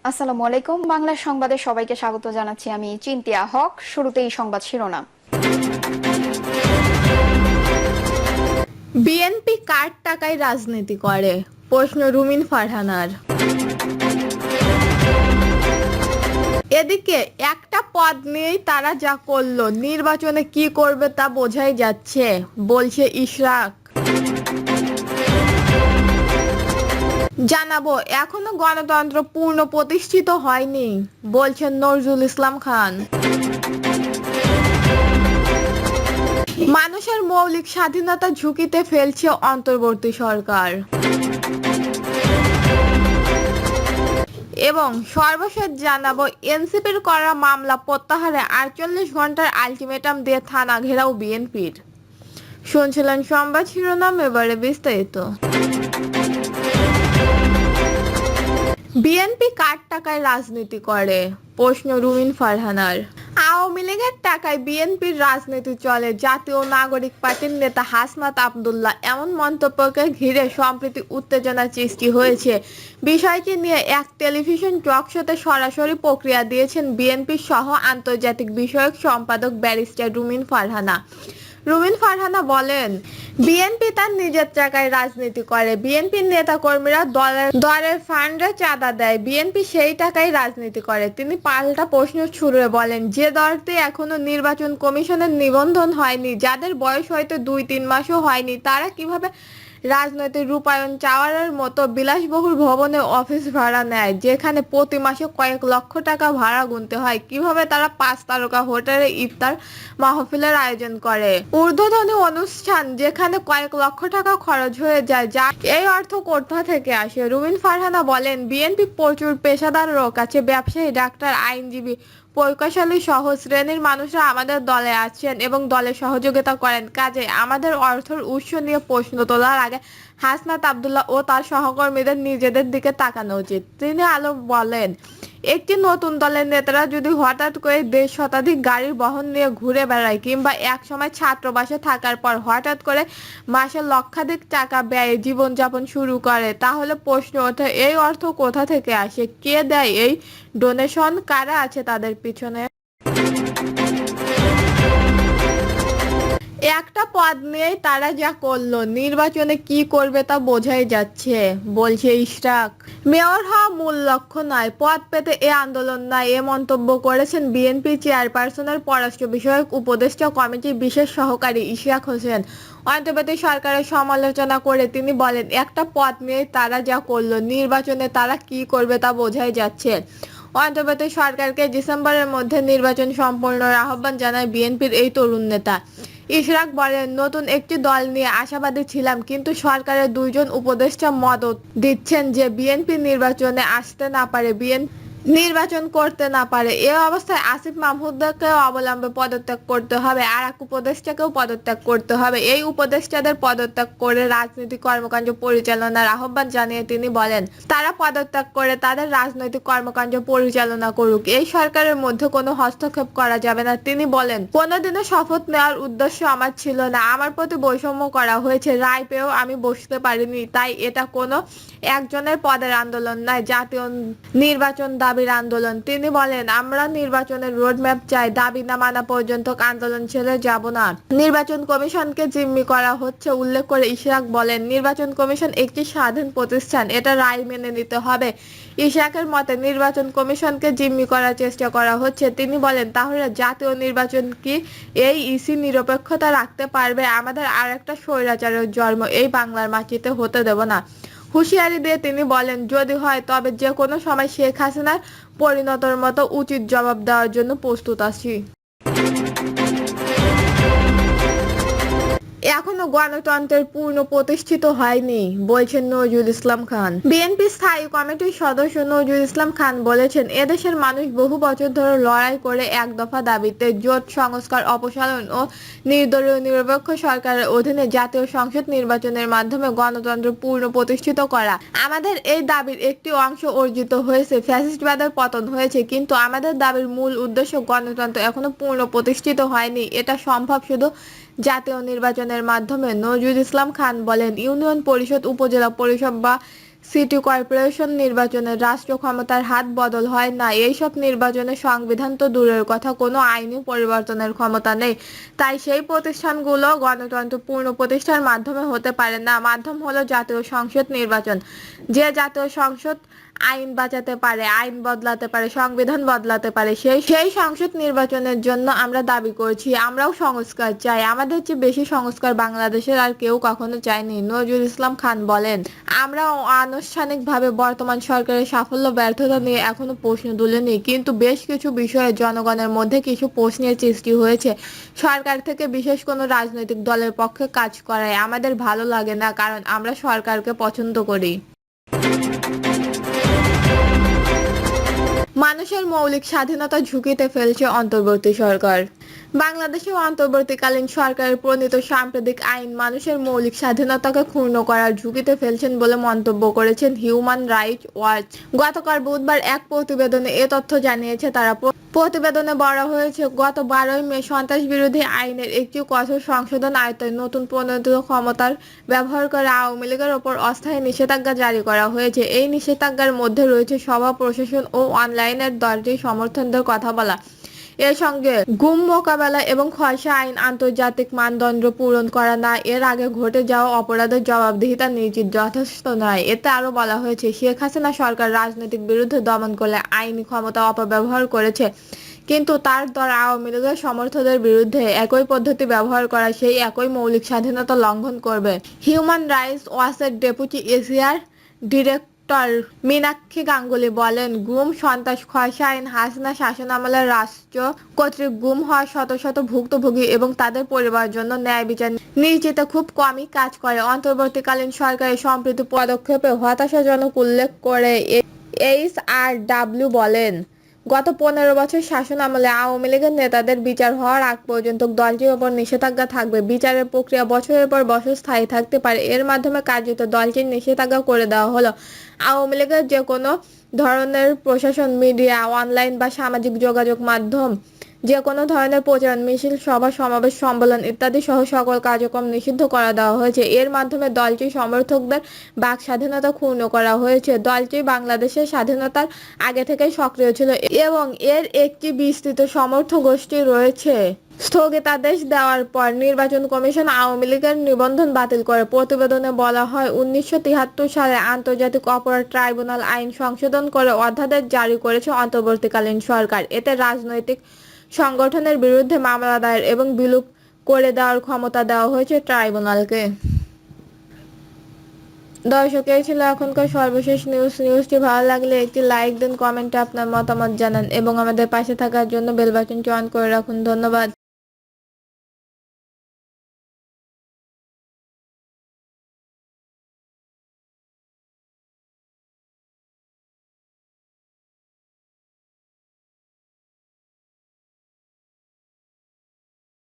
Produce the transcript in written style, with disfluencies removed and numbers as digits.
আসসালামু আলাইকুম। বাংলা সংবাদে সবাইকে স্বাগত জানাচ্ছি। আমি চিন্তিয়া হক। শুরুতেই সংবাদ শিরোনাম। বিএনপি কার টাকায় রাজনীতি করে, প্রশ্ন রুমিন ফারহানার। এদিকে একটা পদ নিয়েই তারা যা করলো, নির্বাচনে কি করবে তা বোঝাই যাচ্ছে, বলছে ইশরাক। জানাবো, এখনো গণতন্ত্র পূর্ণ প্রতিষ্ঠিত হয়নি, বলছেন নজরুল ইসলাম খান। মানুষের মৌলিক স্বাধীনতা ঝুঁকিতে ফেলছে অন্তর্বর্তী সরকার। এবং সর্বশেষ জানাবো, এনসিপির করা মামলা প্রত্যাহারে 48 ঘন্টার আলটিমেটাম দিয়ে থানা ঘেরাও বিএনপির। শুনছিলেন সংবাদ শিরোনাম, এবারে বিস্তারিত। বিএনপি কার টাকায় রাজনীতি করে, প্রশ্ন রুমিন ফারহানার। আওয়ামী লীগের টাকায় বিএনপির রাজনীতি চলে, জাতীয় নাগরিক পার্টির নেতা হাসনাত আব্দুল্লাহ এমন মন্তব্যকে ঘিরে সম্প্রতি উত্তেজনা সৃষ্টি হয়েছে। বিষয়টি নিয়ে এক টেলিভিশন টক শোতে সরাসরি প্রতিক্রিয়া দিয়েছেন বিএনপির সহ আন্তর্জাতিক বিষয়ক সম্পাদক ব্যারিস্টার রুমিন ফারহানা। রুমিন ফারহানা বলেন, বিএনপি তার নিজের টাকায় রাজনীতি করে। বিএনপির নেতাকর্মীরা দলের ফান্ডে চাঁদা দেয়, বিএনপি সেই টাকায় রাজনীতি করে। তিনি পাল্টা প্রশ্ন ছুড়ে বলেন, যে দলটি এখনো নির্বাচন কমিশনের নিবন্ধন হয়নি, যাদের বয়স হয়তো 2-3 মাসও হয়নি, তারা কিভাবে রাজনৈতিক রূপায়ণ টাওয়ারের মতো বিলাসবহুল ভবনে অফিস ভাড়া নেয়, যেখানে প্রতি মাসে কয়েক লক্ষ টাকা ভাড়া গুনতে হয়? কিভাবে তারা 5 তারকা হোটেলে ইফতার মাহফিলের আয়োজন করে, ঊর্ধ্বতন অনুষ্ঠান যেখানে কয়েক লক্ষ টাকা খরচ হয়ে যায়? যা এই অর্থ কোথা থেকে আসে? রুমিন ফারহানা বলেন, বিএনপি প্রচুর পেশাদার লোক আছে, ব্যবসায়ী, ডাক্তার, আইনজীবী, প্রকৌশলী সহ শ্রেণীর মানুষরা আমাদের দলে আছেন এবং দলে সহযোগিতা করেন। কাজেই আমাদের অর্থের উৎস নিয়ে প্রশ্ন তোলার আগে হাসনাত আব্দুল্লাহ ও তার সহকর্মীদের নিজেদের দিকে তাকানো উচিত। তিনি আলো বলেন, একটি নতুন দলের নেতারা যদি হঠাৎ করে 1.5 শতাধিক গাড়ির বহন নিয়ে ঘুরে বেড়ায়, কিংবা এক সময় ছাত্রবাসে থাকার পর হঠাৎ করে মাসে লক্ষাধিক টাকা ব্যয়ে জীবনযাপন শুরু করে, তাহলে প্রশ্ন ওঠে, এই অর্থ কোথা থেকে আসে? কে দেয় এই ডোনেশন? কারা আছে তাদের পিছনে? একটা পদ নিয়েই তারা যা করলো, নির্বাচনে কি করবে তা বোঝাই যাচ্ছে, বলছে ইশরাক। মেয়র হওয়া মূল লক্ষ্য নয়, পদ পেতে এ আন্দোলন নয়, এ মন্তব্য করেছেন বিএনপি চেয়ারপারসনের পররাষ্ট্র বিষয়ক উপদেষ্টা কমিটির বিশেষ সহকারী ইশরাক হোসেন। অন্তর্বর্তী সরকারের সমালোচনা করে তিনি বলেন, একটা পদ নিয়েই তারা যা করলো, নির্বাচনে তারা কি করবে তা বোঝাই যাচ্ছে। অন্তর্বর্তী সরকারকে ডিসেম্বরের মধ্যে নির্বাচন সম্পন্নের আহ্বান জানায় বিএনপির এই তরুণ নেতা। ইশরাক বলেন, নতুন একটি দল নিয়ে আশাবাদী ছিলাম, কিন্তু সরকারের 2 জন উপদেষ্টা মত দিচ্ছেন যে বিএনপি নির্বাচনে আসতে না পারে, নির্বাচন করতে না পারে। এ অবস্থায় আসিফ মাহমুদকেও অবলম্বে পদত্যাগ করতে হবে, আর এক উপদেষ্টাকেও পদত্যাগ করতে হবে। এই উপদেষ্টাদের পদত্যাগ করে রাজনৈতিক কর্মকাণ্ড পরিচালনার আহ্বান জানিয়ে তিনি বলেন, তারা পদত্যাগ করে তাদের রাজনৈতিক কর্মকাণ্ড পরিচালনা করুক, এই সরকারের মধ্যে কোনো হস্তক্ষেপ করা যাবে না। তিনি বলেন, কোনোদিনও শপথ নেওয়ার উদ্দেশ্য আমার ছিল না, আমার প্রতি বৈষম্য করা হয়েছে, রায় পেয়েও আমি বসতে পারিনি, তাই এটা কোনো একজনের পদের আন্দোলন নয়, জাতীয় নির্বাচন দাবির আন্দোলন। তিনি বলেন, আমরা নির্বাচনের রোডম্যাপ চাই, দাবি না মানা পর্যন্ত আন্দোলন ছেড়ে যাব না। নির্বাচন কমিশনকে জিম্মি করা হচ্ছে উল্লেখ করে ইশরাক বলেন, নির্বাচন কমিশন একটি স্বাধীন প্রতিষ্ঠান, এটা রায় মেনে নিতে হবে। ইশরাকের মতে, নির্বাচন কমিশনকে জিম্মি করার চেষ্টা করা হচ্ছে। তিনি বলেন, তাহলে জাতীয় নির্বাচন কি এই ইসি নিরপেক্ষতা রাখতে পারবে? আমাদের আর একটা স্বৈরাচারের জন্ম এই বাংলার মাটিতে হতে দেব না। হুঁশিয়ারি দিয়ে তিনি বলেন, যদি হয় তবে যে কোনো সময় শেখ হাসিনার পরিণতির মতো উচিত জবাব দেওয়ার জন্য প্রস্তুত আছি। এখনো গণতন্ত্রের পূর্ণ প্রতিষ্ঠিত হয়নি, বলছেন নজরুল ইসলাম খান। বিএনপি স্থায়ী কমিটির সদস্য নজরুল ইসলাম খান বলেছেন, এদেশের মানুষ বহু বছর ধরে লড়াই করে এক দফা দাবিতে জোট সংস্কার অপসারণ ও নির্দলীয় নিরপেক্ষ সরকারের অধীনে জাতীয় সংসদ নির্বাচনের মাধ্যমে গণতন্ত্র পূর্ণ প্রতিষ্ঠিত করা। আমাদের এই দাবির একটি অংশ অর্জিত হয়েছে, ফ্যাসিস্টবাদের পতন হয়েছে, কিন্তু আমাদের দাবির মূল উদ্দেশ্য গণতন্ত্র এখনো পূর্ণ প্রতিষ্ঠিত হয়নি। এটা সম্ভব শুধু জাতীয় নির্বাচনের মাধ্যমে। নজরুল ইসলাম খান বলেন, ইউনিয়ন পরিষদ, উপজেলা পরিষদ বা সিটি কর্পোরেশন নির্বাচনে রাষ্ট্র ক্ষমতার হাত বদল হয় না। এইসব নির্বাচনে সংবিধান তো দূরের কথা, কোনো আইনি পরিবর্তনের ক্ষমতা নেই। তাই সেই প্রতিষ্ঠানগুলো গণতন্ত্র পূর্ণ প্রতিষ্ঠার মাধ্যমে হতে পারে না। মাধ্যম হলো জাতীয় সংসদ নির্বাচন। যে জাতীয় সংসদ আইন বাঁচাতে পারে, আইন বদলাতে পারে, সংবিধান বদলাতে পারে, সেই সেই সংসদ নির্বাচনের জন্য আমরা দাবি করছি। আমরাও সংস্কার চাই। আমাদের চেয়ে বেশি সংস্কার বাংলাদেশের আর কেউ কখনো চায়নি। নজরুল ইসলাম খান বলেন, আমরা আনুষ্ঠানিকভাবে বর্তমান সরকারের সাফল্য ব্যর্থতা নিয়ে এখনো প্রশ্ন তুলিনি, কিন্তু বেশ কিছু বিষয়ে জনগণের মধ্যে কিছু প্রশ্নের সৃষ্টি হয়েছে। সরকার থেকে বিশেষ কোনো রাজনৈতিক দলের পক্ষে কাজ করায় আমাদের ভালো লাগে না, কারণ আমরা সরকারকে পছন্দ করি। মানুষের মৌলিক স্বাধীনতা ঝুঁকিতে ফেলছে অন্তর্বর্তী সরকার। বাংলাদেশে অন্তর্বর্তীকালীন সরকারের প্রণীত সাম্প্রতিক আইন মানুষের মৌলিক স্বাধীনতাকে ক্ষুণ্ণ করার ঝুঁকিতে ফেলছেন বলে মন্তব্য করেছেন হিউম্যান রাইটস ওয়াচ। গতকাল বুধবার এক প্রতিবেদনে এ তথ্য জানিয়েছে তারা। প্রতিবেদনে বলা হয়েছে, গত 12ই মে সন্ত্রাস বিরোধী আইনের একটি কঠোর সংশোধন আয়তায় নতুন প্রণীত ক্ষমতার ব্যবহার করে আওয়ামী লীগের ওপর অস্থায়ী নিষেধাজ্ঞা জারি করা হয়েছে। এই নিষেধাজ্ঞার মধ্যে রয়েছে সভা, প্রশাসন ও অনলাইনের দলটি সমর্থনদের কথা বলা। এর সঙ্গে গুম মোকাবেলা এবং খসড়া আইন আন্তর্জাতিক মানদণ্ড পূরণ করা না, এর আগে ঘটে যাওয়া অপরাধের জবাবদিহিতা নিশ্চিত যথেষ্ট নয়। এতে আরো বলা হয়েছে, শেখ হাসিনা সরকার রাজনৈতিক বিরুদ্ধে দমন করলে আইনি ক্ষমতা অপব্যবহার করেছে, কিন্তু তার দল আওয়ামী লীগের সমর্থকদের বিরুদ্ধে একই পদ্ধতি ব্যবহার করা সেই একই মৌলিক স্বাধীনতা লঙ্ঘন করবে। হিউম্যান রাইটস ওয়াচের ডেপুটি এশিয়ার ডিরেক্টর মীনাক্ষী গাঙ্গুলি বলেন, গুম, সন্ত্রাস, খসড়া আইন, হাসিনা শাসনামলে রাষ্ট্র কর্তৃক গুম হওয়া শত শত ভুক্তভোগী এবং তাদের পরিবারের জন্য ন্যায় বিচার নিশ্চিতে খুব কমই কাজ করে। অন্তর্বর্তীকালীন সরকারের সম্প্রতি পদক্ষেপে হতাশাজনক উল্লেখ করে এইচআরডব্লিউ বলেন, গত 15 বছর শাসন আমলে আওয়ামী লীগের নেতাদের বিচার হওয়ার আগ পর্যন্ত দলটির ওপর নিষেধাজ্ঞা থাকবে। বিচারের প্রক্রিয়া বছরের পর বছর স্থায়ী থাকতে পারে। এর মাধ্যমে কার্যত দলটির নিষেধাজ্ঞা করে দেওয়া হলো। আওয়ামী লীগের যে কোনো ধরনের প্রশাসন, মিডিয়া, অনলাইন বা সামাজিক যোগাযোগ মাধ্যম, যে কোনো ধরনের প্রচারণ, মিছিল, সভা, সমাবেশ, সম্মেলন ইত্যাদি সহ সকল কার্যক্রম নিষিদ্ধ করে দেওয়া হয়েছে। এর মাধ্যমে দলটির সমর্থকদের বাক স্বাধীনতা ক্ষুণ্ণ করা হয়েছে। দলটি বাংলাদেশের স্বাধীনতার আগে থেকেই সক্রিয় ছিল এবং এর একটি বিস্তৃত সমর্থক গোষ্ঠী রয়েছে। স্থগিতাদেশ দেওয়ার পর নির্বাচন কমিশন আওয়ামী লীগের নিবন্ধন বাতিল করে। প্রতিবেদনে বলা হয়, 1973 সালে আন্তর্জাতিক অপরাধ ট্রাইব্যুনাল আইন সংশোধন করে অধ্যাদেশ জারি করেছে অন্তর্বর্তীকালীন সরকার। এতে রাজনৈতিক সংগঠনের বিরুদ্ধে মামলা দায়ের এবং বিলুপ করে দেওয়ার ক্ষমতা দেওয়া হয়েছে ট্রাইব্যুনালকে। দর্শক, এই ছিল এখনকার সর্বশেষ নিউজটি ভালো লাগলে একটি লাইক দিন, কমেন্টে আপনার মতামত জানান এবং আমাদের পাশে থাকার জন্য বেল বাটনটি অন করে রাখুন। ধন্যবাদ।